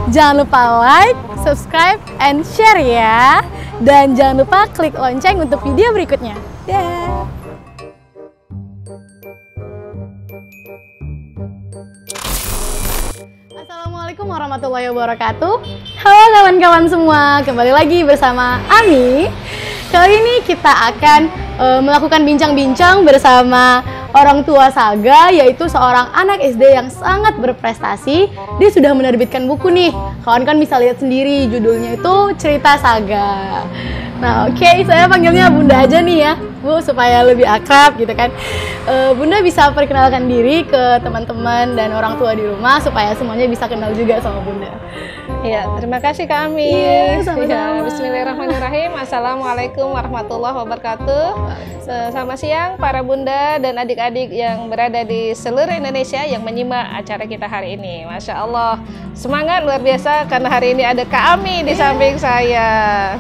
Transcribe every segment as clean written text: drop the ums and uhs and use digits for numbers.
Jangan lupa like, subscribe, and share ya. Dan jangan lupa klik lonceng untuk video berikutnya. Dah. Assalamualaikum warahmatullahi wabarakatuh. Halo kawan-kawan semua, kembali lagi bersama Ami. Kali ini kita akan melakukan bincang-bincang bersama orang tua Saga, yaitu seorang anak SD yang sangat berprestasi. Dia sudah menerbitkan buku nih. Kawan kan bisa lihat sendiri, judulnya itu Cerita Saga. Nah, oke, saya panggilnya Bunda aja nih ya, Bu, supaya lebih akrab gitu kan. Bunda bisa perkenalkan diri ke teman-teman dan orang tua di rumah supaya semuanya bisa kenal juga sama Bunda. Ya, terima kasih Kak Ami. Iya, sama-sama. Bismillahirrahmanirrahim. Assalamualaikum warahmatullahi wabarakatuh. Selamat siang para bunda dan adik-adik yang berada di seluruh Indonesia yang menyimak acara kita hari ini. Masya Allah, semangat luar biasa karena hari ini ada Kak Ami di samping saya.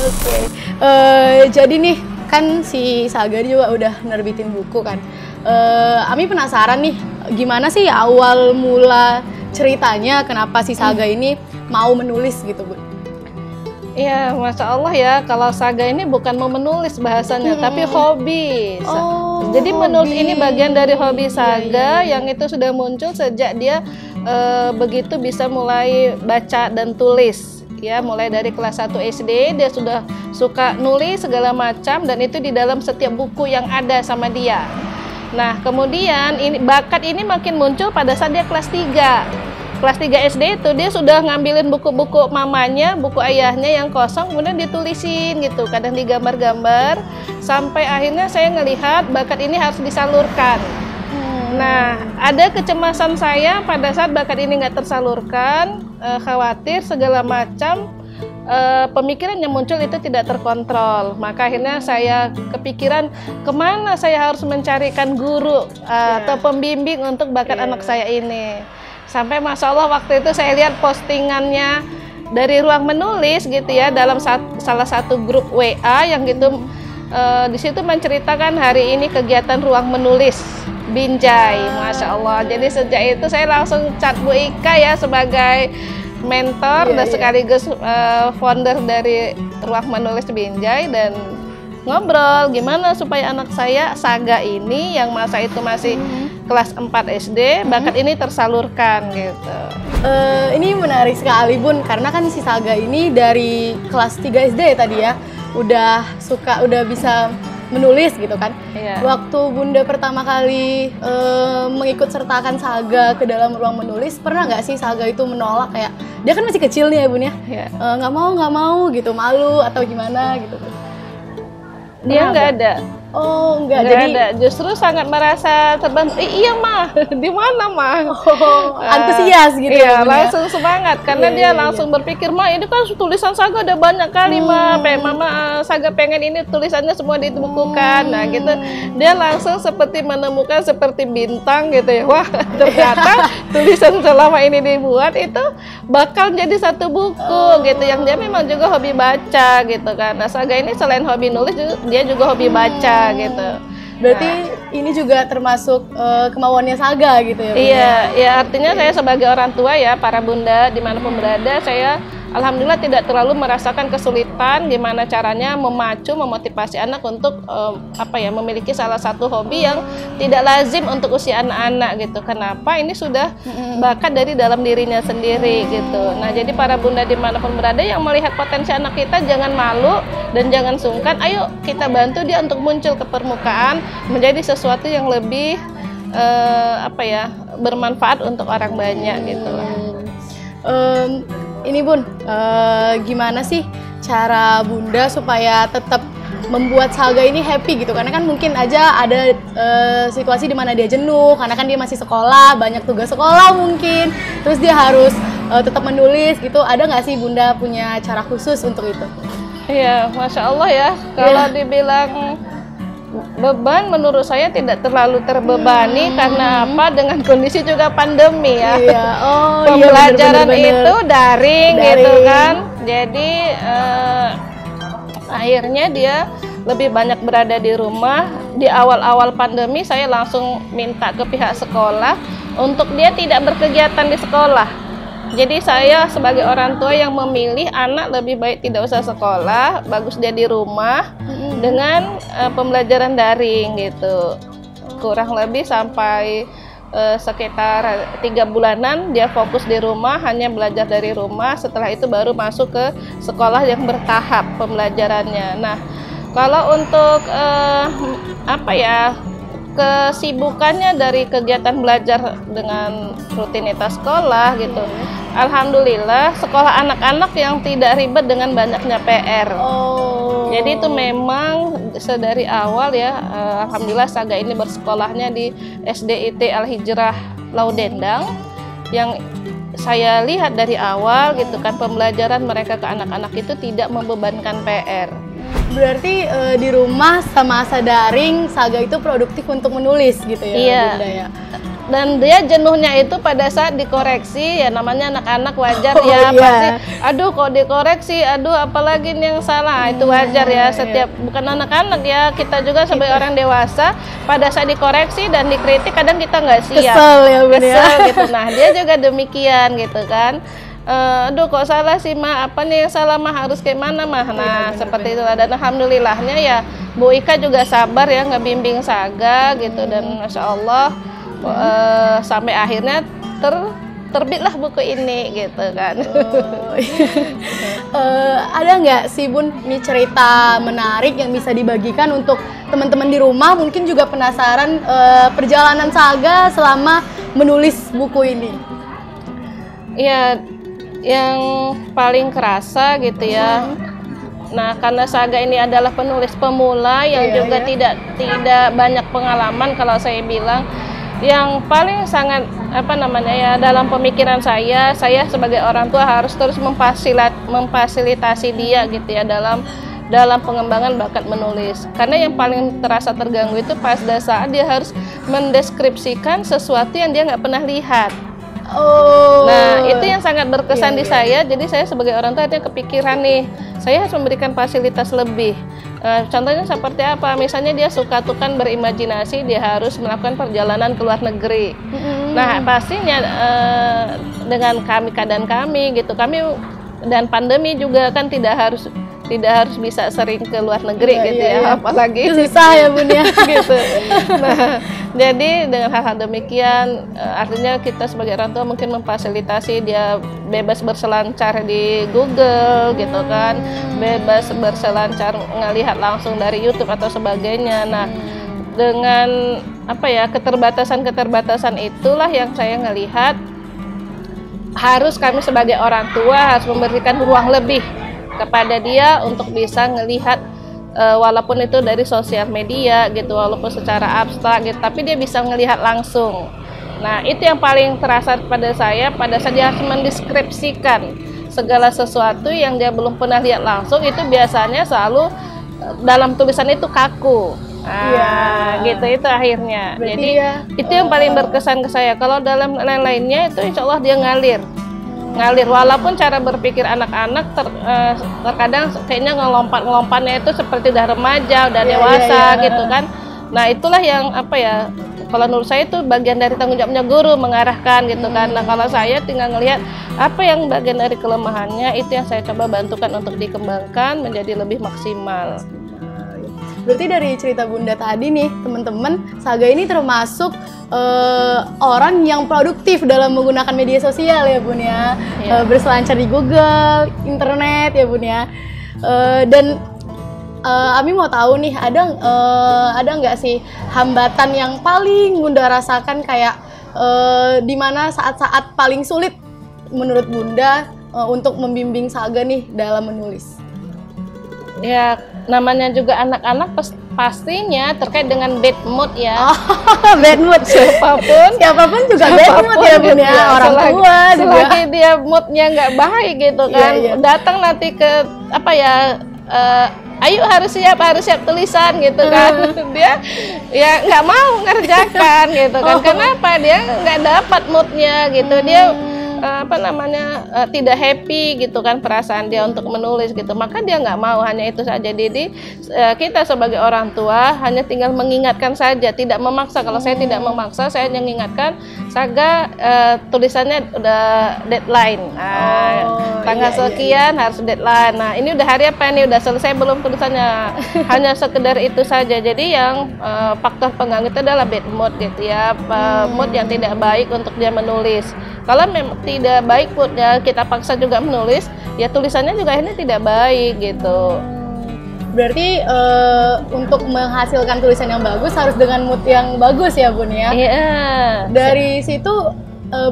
Oke, jadi nih kan si Saga juga udah nerbitin buku kan. Ami penasaran nih, gimana sih awal mula ceritanya kenapa si Saga ini mau menulis gitu, Bu? Iya, Masya Allah ya, kalau Saga ini bukan mau menulis bahasanya, tapi hobi. Jadi menulis ini bagian dari hobi Saga yang itu sudah muncul sejak dia begitu bisa mulai baca dan tulis. Ya, mulai dari kelas 1 SD dia sudah suka nulis segala macam dan itu di dalam setiap buku yang ada sama dia. Nah, kemudian bakat ini makin muncul pada saat dia kelas 3. Kelas 3 SD itu dia sudah ngambilin buku-buku mamanya, buku ayahnya yang kosong, kemudian ditulisin gitu, kadang digambar-gambar, sampai akhirnya saya ngelihat bakat ini harus disalurkan. Nah, ada kecemasan saya pada saat bakat ini nggak tersalurkan, khawatir segala macam, pemikiran yang muncul itu tidak terkontrol. Maka akhirnya saya kepikiran kemana saya harus mencarikan guru atau pembimbing untuk bakat anak saya ini. Sampai Masya Allah waktu itu saya lihat postingannya dari Ruang Menulis gitu ya, dalam salah satu grup WA yang gitu, di situ menceritakan hari ini kegiatan Ruang Menulis Binjai. Masya Allah, jadi sejak itu saya langsung chat Bu Ika ya sebagai mentor dan sekaligus founder dari Ruang Menulis Binjai, dan ngobrol gimana supaya anak saya Saga ini yang masa itu masih kelas 4 SD, bakat ini tersalurkan gitu. Ini menarik sekali Bun, karena kan si Saga ini dari kelas 3 SD ya tadi ya, udah bisa menulis gitu kan. Iya. Waktu Bunda pertama kali mengikut sertakan Saga ke dalam ruang menulis, pernah nggak sih Saga itu menolak, kayak dia kan masih kecil nih ya Bun ya, nggak mau gitu, malu atau gimana gitu? Dia nggak ada. Oh, enggak ada. Justru sangat merasa terbantu. Iya mah, di mana mah? Antusias gitu. Iya, langsung semangat karena dia langsung berpikir, mah ini kan tulisan Saga udah banyak kali mah. Mama Saga pengen ini tulisannya semua ditemukan. Nah gitu, dia langsung seperti menemukan seperti bintang gitu ya. Wah, ternyata tulisan selama ini dibuat itu bakal jadi satu buku gitu. Yang dia memang juga hobi baca gitu kan. Nah, Saga ini selain hobi nulis, dia juga hobi baca gitu. Berarti ini juga termasuk kemauannya Saga gitu ya? Iya, ya artinya saya sebagai orang tua ya, para bunda dimanapun berada, saya alhamdulillah tidak terlalu merasakan kesulitan gimana caranya memotivasi anak untuk memiliki salah satu hobi yang tidak lazim untuk usia anak-anak gitu. Kenapa? Ini sudah bakat dari dalam dirinya sendiri gitu. Nah, jadi para bunda dimanapun berada yang melihat potensi anak kita, jangan malu dan jangan sungkan. Ayo kita bantu dia untuk muncul ke permukaan menjadi sesuatu yang lebih bermanfaat untuk orang banyak gitu lah. Ini Bun, gimana sih cara Bunda supaya tetap membuat Saga ini happy gitu? Karena kan mungkin aja ada situasi di mana dia jenuh, karena kan dia masih sekolah, banyak tugas sekolah mungkin, terus dia harus tetap menulis gitu. Ada nggak sih Bunda punya cara khusus untuk itu? Iya, Masya Allah ya, kalau dibilang beban menurut saya tidak terlalu terbebani karena apa? Dengan kondisi juga pandemi ya. Iya. Pembelajaran itu daring gitu kan. Jadi akhirnya dia lebih banyak berada di rumah. Di awal-awal pandemi saya langsung minta ke pihak sekolah untuk dia tidak berkegiatan di sekolah. Jadi saya sebagai orang tua yang memilih anak lebih baik tidak usah sekolah, bagus dia di rumah dengan pembelajaran daring gitu. Kurang lebih sampai sekitar 3 bulanan dia fokus di rumah, hanya belajar dari rumah. Setelah itu baru masuk ke sekolah yang bertahap pembelajarannya. Nah, kalau untuk kesibukannya dari kegiatan belajar dengan rutinitas sekolah gitu, alhamdulillah sekolah anak-anak yang tidak ribet dengan banyaknya PR. Jadi itu memang sedari awal ya, alhamdulillah Saga ini bersekolahnya di SDIT Al Hijrah Laudendang, yang saya lihat dari awal gitu kan, pembelajaran mereka ke anak-anak itu tidak membebankan PR. Berarti di rumah semasa daring Saga itu produktif untuk menulis gitu ya, iya. Bunda ya. Dan dia jenuhnya itu pada saat dikoreksi, ya namanya anak-anak wajar ya, pasti aduh kok dikoreksi, aduh apalagi nih yang salah, itu wajar ya, setiap bukan anak-anak ya, kita juga sebagai orang dewasa pada saat dikoreksi dan dikritik kadang kita nggak siap, kesel ya Bunda ya. gitu. Nah dia juga demikian gitu kan. Aduh kok salah sih Ma, apa nih yang salah Ma, harus kayak mana Ma. Nah seperti itu. Dan alhamdulillahnya ya Bu Ika juga sabar ya ngebimbing Saga gitu, dan Masya Allah sampai akhirnya terbitlah buku ini gitu kan. Ada nggak sih Bun nih cerita menarik yang bisa dibagikan untuk teman-teman di rumah, mungkin juga penasaran perjalanan Saga selama menulis buku ini? Ya, yang paling kerasa gitu ya. Nah, karena Saga ini adalah penulis pemula yang juga tidak banyak pengalaman, kalau saya bilang yang paling sangat dalam pemikiran saya sebagai orang tua harus terus memfasilitasi dia gitu ya dalam pengembangan bakat menulis. Karena yang paling terasa terganggu itu pada saat dia harus mendeskripsikan sesuatu yang dia nggak pernah lihat. Nah, itu yang sangat berkesan di saya. Jadi saya sebagai orang tua artinya kepikiran nih, saya harus memberikan fasilitas lebih. Contohnya seperti apa? Misalnya dia suka tuh kan berimajinasi, dia harus melakukan perjalanan ke luar negeri. Nah, pastinya dengan keadaan kami gitu, kami dan pandemi juga kan tidak harus bisa sering ke luar negeri gitu ya, apalagi susah ya Bun ya. gitu. Nah, jadi dengan hal-hal demikian artinya kita sebagai orang tua mungkin memfasilitasi dia bebas berselancar di Google gitu kan, bebas berselancar ngelihat langsung dari YouTube atau sebagainya. Nah, dengan keterbatasan itulah yang saya ngelihat harus kami sebagai orang tua harus memberikan ruang lebih kepada dia untuk bisa ngelihat walaupun itu dari sosial media gitu, walaupun secara abstrak gitu, tapi dia bisa ngelihat langsung. Nah, itu yang paling terasa pada saya pada saat dia harus mendeskripsikan segala sesuatu yang dia belum pernah lihat langsung. Itu biasanya selalu dalam tulisan itu kaku. Gitu itu akhirnya. Berarti jadi itu yang paling berkesan ke saya. Kalau dalam lain-lainnya itu insya Allah dia ngalir, walaupun cara berpikir anak-anak terkadang kayaknya ngelompatnya itu seperti udah remaja, udah dewasa gitu kan. Nah, itulah yang kalau menurut saya itu bagian dari tanggung jawabnya guru mengarahkan gitu kan. Nah, kalau saya tinggal ngelihat apa yang bagian dari kelemahannya, itu yang saya coba bantukan untuk dikembangkan menjadi lebih maksimal. Berarti dari cerita Bunda tadi nih, teman-teman, Saga ini termasuk orang yang produktif dalam menggunakan media sosial ya Bun ya. Berselancar di Google, internet ya Bun ya. Dan Ami mau tahu nih, ada nggak sih hambatan yang paling Bunda rasakan kayak di mana saat-saat paling sulit menurut Bunda untuk membimbing Saga nih dalam menulis? Ya, namanya juga anak-anak pastinya terkait dengan bad mood ya. Bad mood, siapapun juga bad mood ya Bun ya. Orang tua selagi dia moodnya nggak baik gitu kan, datang nanti ke ayo harus siap tulisan gitu kan. Dia ya nggak mau ngerjakan gitu kan. Kenapa? Dia nggak dapat moodnya gitu. Dia tidak happy gitu kan perasaan dia untuk menulis gitu, maka dia nggak mau, hanya itu saja. Jadi kita sebagai orang tua hanya tinggal mengingatkan saja, tidak memaksa. Kalau saya tidak memaksa, saya hanya mengingatkan, Saga tulisannya udah deadline, tanggal sekian harus deadline. Nah ini udah hari apa ini, udah selesai belum tulisannya? Hanya sekedar itu saja. Jadi yang faktor pengganggu itu adalah bad mood gitu ya, mood yang tidak baik untuk dia menulis. Kalau memang tidak baik moodnya, kita paksa juga menulis, ya tulisannya juga akhirnya tidak baik gitu. Berarti untuk menghasilkan tulisan yang bagus harus dengan mood yang bagus ya Bun ya? Iya. Dari situ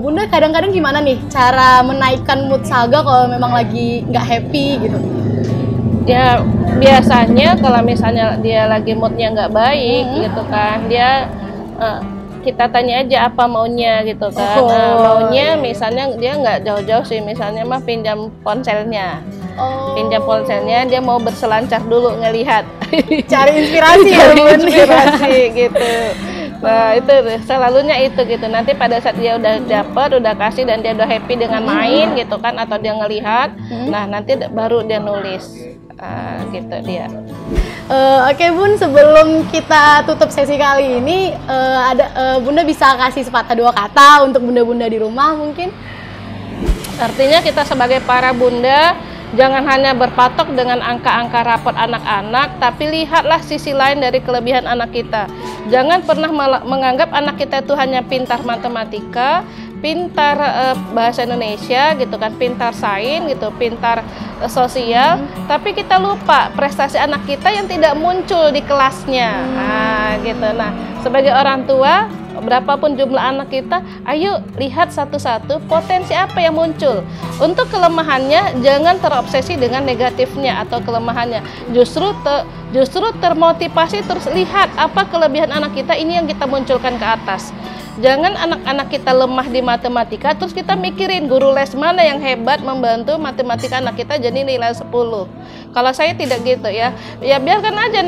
Bunda kadang-kadang gimana nih cara menaikkan mood Saga kalau memang lagi nggak happy gitu? Ya biasanya kalau misalnya dia lagi moodnya nggak baik gitu kan, dia kita tanya aja apa maunya gitu kan. Maunya misalnya dia nggak jauh-jauh sih, misalnya mah pinjam ponselnya. Pinjam ponselnya, dia mau berselancar dulu ngelihat. Cari inspirasi ya Bun. Inspirasi gitu. Nah itu selalunya itu gitu. Nanti pada saat dia udah dapet, udah kasih dan dia udah happy dengan main gitu kan, atau dia ngelihat, nah nanti baru dia nulis. Gitu dia. Oke Bun, sebelum kita tutup sesi kali ini, Bunda bisa kasih sepatah dua kata untuk bunda-bunda di rumah mungkin? Artinya kita sebagai para bunda jangan hanya berpatok dengan angka-angka rapot anak-anak, tapi lihatlah sisi lain dari kelebihan anak kita. Jangan pernah menganggap anak kita itu hanya pintar matematika, pintar bahasa Indonesia gitu kan, pintar sains gitu, pintar sosial, tapi kita lupa prestasi anak kita yang tidak muncul di kelasnya. Gitu. Nah, sebagai orang tua, berapapun jumlah anak kita, ayo lihat satu-satu potensi apa yang muncul. Untuk kelemahannya jangan terobsesi dengan negatifnya atau kelemahannya. Justru termotivasi terus lihat apa kelebihan anak kita, ini yang kita munculkan ke atas. Jangan anak-anak kita lemah di matematika terus kita mikirin guru les mana yang hebat membantu matematika anak kita jadi nilai 10. Kalau saya tidak gitu ya. Ya biarkan aja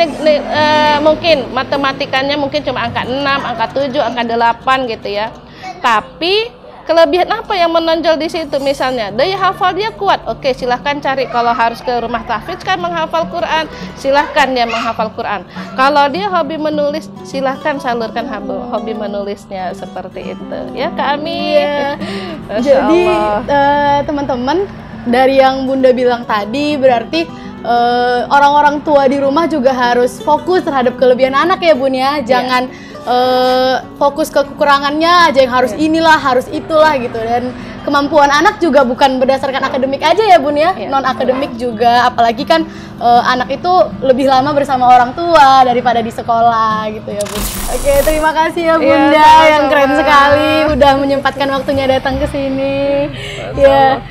mungkin matematikanya mungkin cuma angka 6, angka 7, angka 8 gitu ya. Tapi kelebihan apa yang menonjol di situ? Misalnya daya hafal dia kuat, oke silahkan cari. Kalau harus ke rumah tahfidz kan menghafal Quran, silahkan dia menghafal Quran. Kalau dia hobi menulis, silahkan salurkan hobi menulisnya seperti itu ya Kak Ami. Iya. Jadi teman-teman, dari yang Bunda bilang tadi berarti orang-orang tua di rumah juga harus fokus terhadap kelebihan anak ya Bun ya. Jangan fokus ke kekurangannya aja yang harus inilah, harus itulah gitu. Dan kemampuan anak juga bukan berdasarkan akademik aja ya Bun ya, non akademik juga. Apalagi kan anak itu lebih lama bersama orang tua daripada di sekolah gitu ya Bun. Oke, terima kasih ya Bunda yang keren sekali udah menyempatkan waktunya datang ke sini. Ya,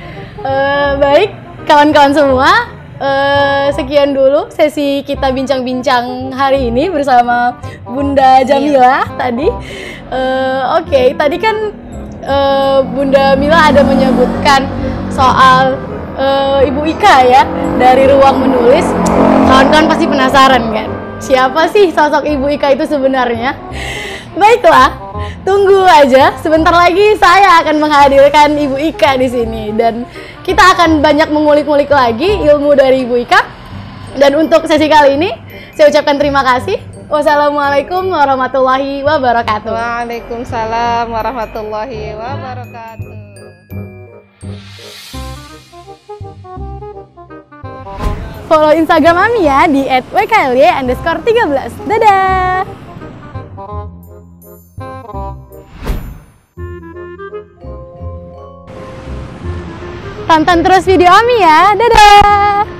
baik kawan-kawan semua. Sekian dulu sesi kita bincang-bincang hari ini bersama Bunda Jamilah tadi. Oke, tadi kan Bunda Mila ada menyebutkan soal Ibu Ika ya dari Ruang Menulis. Kawan-kawan pasti penasaran kan, siapa sih sosok Ibu Ika itu sebenarnya? Baiklah, tunggu aja. Sebentar lagi saya akan menghadirkan Ibu Ika di sini dan kita akan banyak mengulik-ngulik lagi ilmu dari Ibu Ika. Dan untuk sesi kali ini, saya ucapkan terima kasih. Wassalamualaikum warahmatullahi wabarakatuh. Waalaikumsalam warahmatullahi wabarakatuh. Follow Instagram Ami ya di @wkly_13. Dadah! Tonton terus video Ami ya. Dadah!